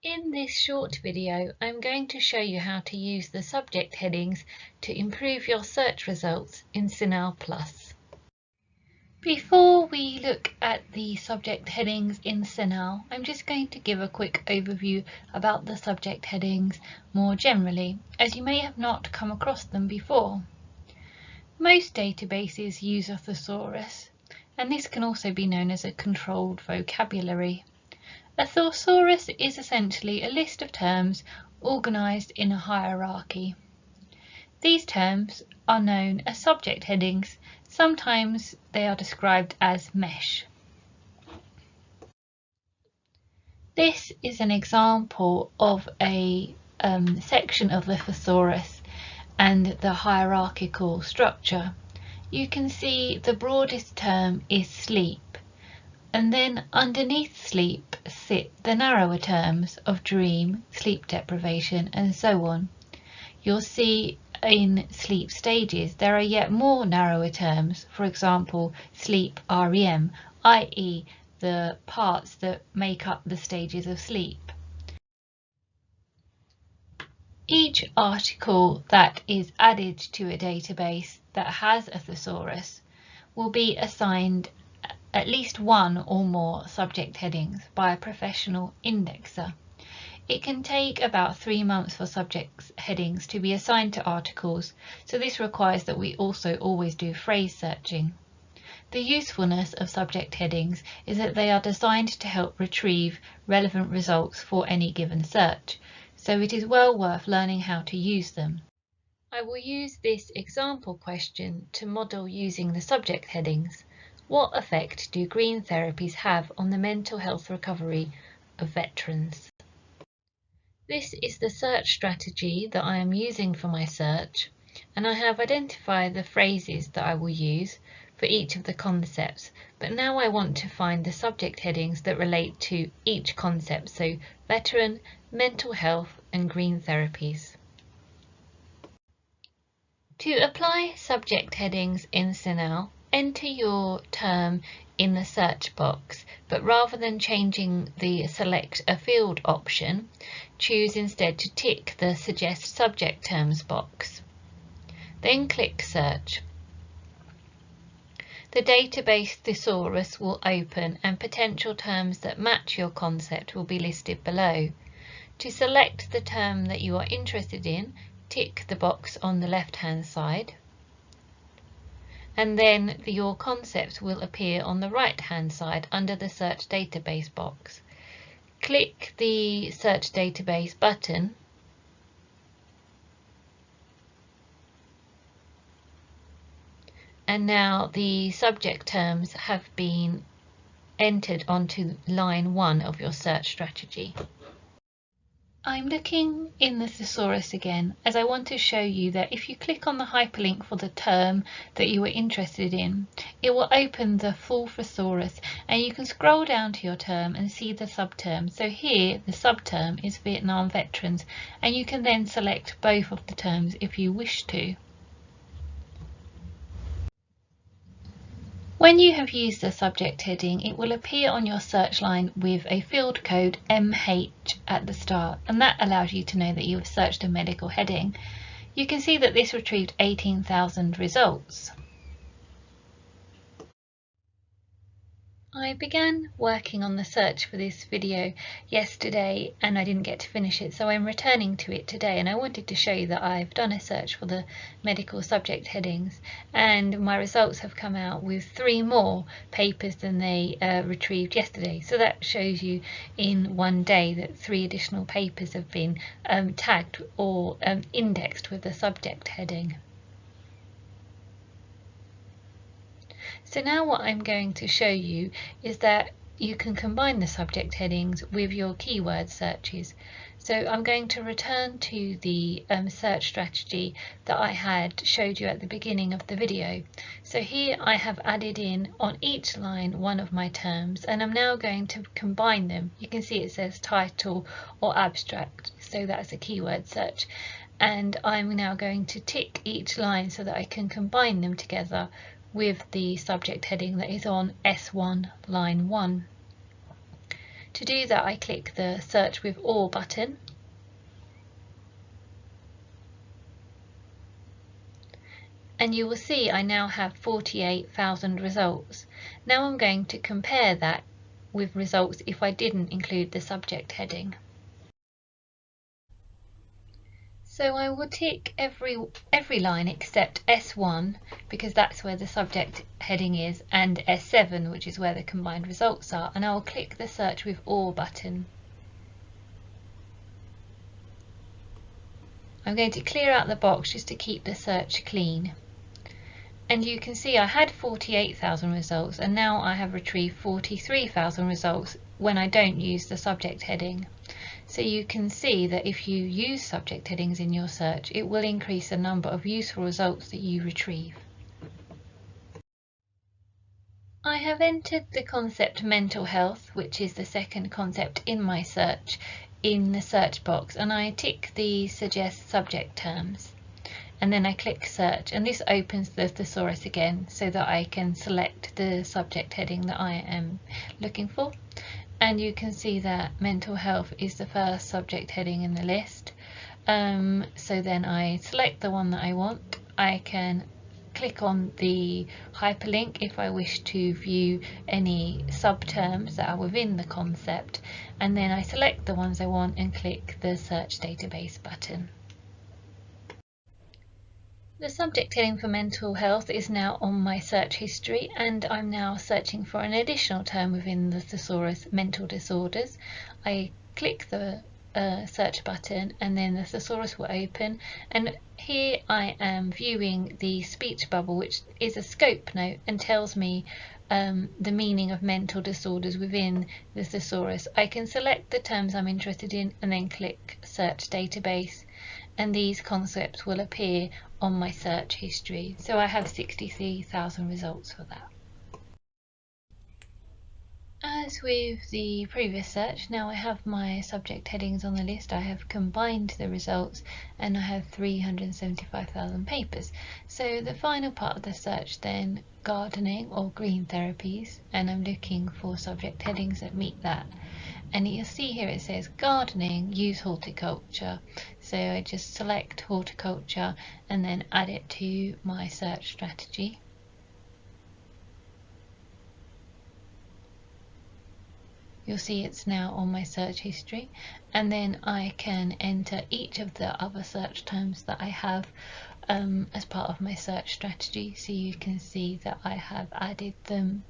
In this short video, I'm going to show you how to use the subject headings to improve your search results in CINAHL Plus. Before we look at the subject headings in CINAHL, I'm just going to give a quick overview about the subject headings more generally, as you may have not come across them before. Most databases use a thesaurus, and this can also be known as a controlled vocabulary. A thesaurus is essentially a list of terms organised in a hierarchy. These terms are known as subject headings. Sometimes they are described as mesh. This is an example of a section of the thesaurus and the hierarchical structure. You can see the broadest term is sleep. And then underneath sleep sit the narrower terms of dream, sleep deprivation, and so on. You'll see in sleep stages there are yet more narrower terms, for example, sleep REM, i.e. the parts that make up the stages of sleep. Each article that is added to a database that has a thesaurus will be assigned at least one or more subject headings by a professional indexer. It can take about 3 months for subject headings to be assigned to articles, so this requires that we also always do phrase searching. The usefulness of subject headings is that they are designed to help retrieve relevant results for any given search, so it is well worth learning how to use them. I will use this example question to model using the subject headings. What effect do green therapies have on the mental health recovery of veterans? This is the search strategy that I am using for my search, and I have identified the phrases that I will use for each of the concepts, but now I want to find the subject headings that relate to each concept, so veteran, mental health, and green therapies. To apply subject headings in CINAHL, enter your term in the search box, but rather than changing the select a field option, choose instead to tick the suggest subject terms box. Then click search. The database thesaurus will open and potential terms that match your concept will be listed below. To select the term that you are interested in, tick the box on the left-hand side, and then your concept will appear on the right-hand side under the Search Database box. Click the Search Database button and now the subject terms have been entered onto line 1 of your search strategy. I'm looking in the thesaurus again, as I want to show you that if you click on the hyperlink for the term that you are interested in, it will open the full thesaurus and you can scroll down to your term and see the subterm. So here the subterm is Vietnam veterans, and you can then select both of the terms if you wish to. When you have used the subject heading, it will appear on your search line with a field code MH at the start, and that allows you to know that you have searched a medical heading. You can see that this retrieved 18,000 results. I began working on the search for this video yesterday and I didn't get to finish it, so I'm returning to it today, and I wanted to show you that I've done a search for the medical subject headings and my results have come out with 3 more papers than they retrieved yesterday. So that shows you in one day that 3 additional papers have been tagged or indexed with the subject heading. So now what I'm going to show you is that you can combine the subject headings with your keyword searches. So I'm going to return to the search strategy that I had showed you at the beginning of the video. So here I have added in on each line one of my terms, and I'm now going to combine them. You can see it says title or abstract, so that's a keyword search. And I'm now going to tick each line so that I can combine them together with the subject heading that is on S1 line 1. To do that, I click the Search with All button. And you will see I now have 48,000 results. Now I'm going to compare that with results if I didn't include the subject heading. So I will tick every line except S1 because that's where the subject heading is, and S7 which is where the combined results are, and I will click the Search with All button. I'm going to clear out the box just to keep the search clean. And you can see I had 48,000 results, and now I have retrieved 43,000 results when I don't use the subject heading. So you can see that if you use subject headings in your search, it will increase the number of useful results that you retrieve. I have entered the concept mental health, which is the second concept in my search, in the search box, and I tick the Suggest Subject terms. And then I click Search, and this opens the thesaurus again so that I can select the subject heading that I am looking for. And you can see that mental health is the first subject heading in the list. So then I select the one that I want. I can click on the hyperlink if I wish to view any subterms that are within the concept, and then I select the ones I want and click the Search Database button. The subject heading for mental health is now on my search history, and I'm now searching for an additional term within the thesaurus, mental disorders. I click the search button, and then the thesaurus will open, and here I am viewing the speech bubble, which is a scope note and tells me the meaning of mental disorders within the thesaurus. I can select the terms I'm interested in and then click Search Database, and these concepts will appear on my search history. So I have 63,000 results for that. As with the previous search, now I have my subject headings on the list. I have combined the results and I have 375,000 papers. So the final part of the search then, gardening or green therapies, and I'm looking for subject headings that meet that. And you'll see here it says gardening, use horticulture. So I just select horticulture and then add it to my search strategy. You'll see it's now on my search history, and then I can enter each of the other search terms that I have as part of my search strategy. So you can see that I have added them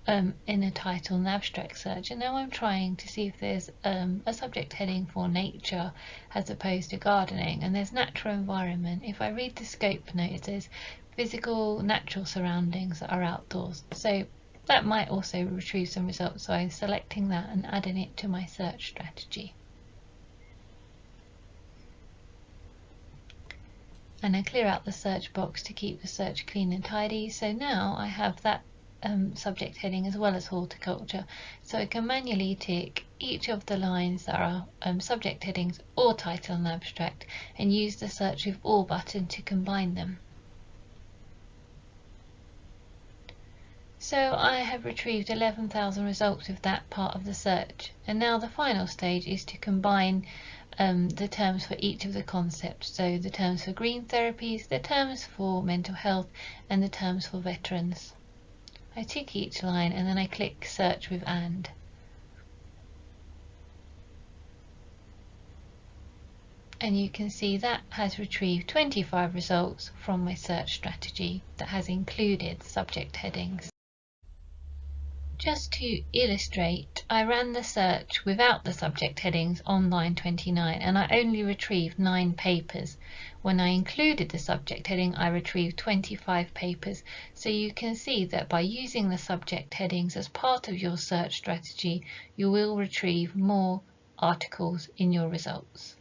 in a title and abstract search, and now I'm trying to see if there's a subject heading for nature as opposed to gardening, and there's natural environment. If I read the scope note, it says physical natural surroundings that are outdoors, so that might also retrieve some results. So I'm selecting that and adding it to my search strategy. And I clear out the search box to keep the search clean and tidy. So now I have that subject heading as well as horticulture, so I can manually tick each of the lines that are subject headings or title and abstract, and use the Search with All button to combine them. So I have retrieved 11,000 results with that part of the search, and now the final stage is to combine the terms for each of the concepts, so the terms for green therapies, the terms for mental health, and the terms for veterans. I tick each line and then I click Search with AND. And you can see that has retrieved 25 results from my search strategy that has included subject headings. Just to illustrate, I ran the search without the subject headings on line 29, and I only retrieved 9 papers. When I included the subject heading, I retrieved 25 papers. So you can see that by using the subject headings as part of your search strategy, you will retrieve more articles in your results.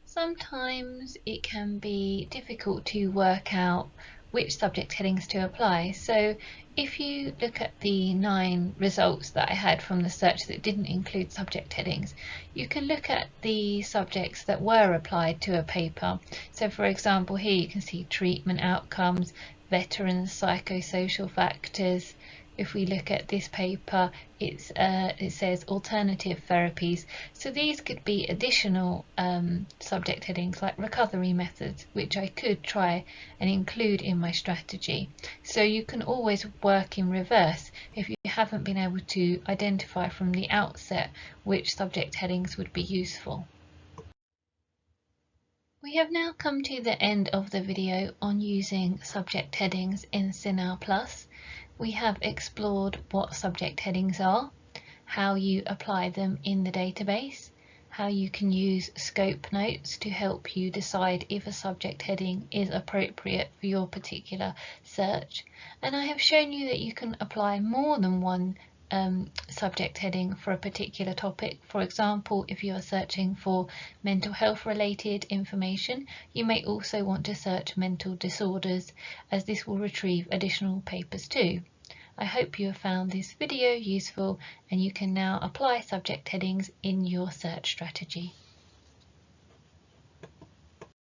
Sometimes it can be difficult to work out which subject headings to apply. So if you look at the 9 results that I had from the search that didn't include subject headings, you can look at the subjects that were applied to a paper. So for example, here you can see treatment outcomes, veterans, psychosocial factors, if we look at this paper, it says alternative therapies. So these could be additional subject headings like recovery methods, which I could try and include in my strategy. So you can always work in reverse if you haven't been able to identify from the outset which subject headings would be useful. We have now come to the end of the video on using subject headings in CINAHL Plus. We have explored what subject headings are, how you apply them in the database, how you can use scope notes to help you decide if a subject heading is appropriate for your particular search, and I have shown you that you can apply more than one subject heading for a particular topic. For example, if you are searching for mental health related information, you may also want to search mental disorders, as this will retrieve additional papers too. I hope you have found this video useful and you can now apply subject headings in your search strategy.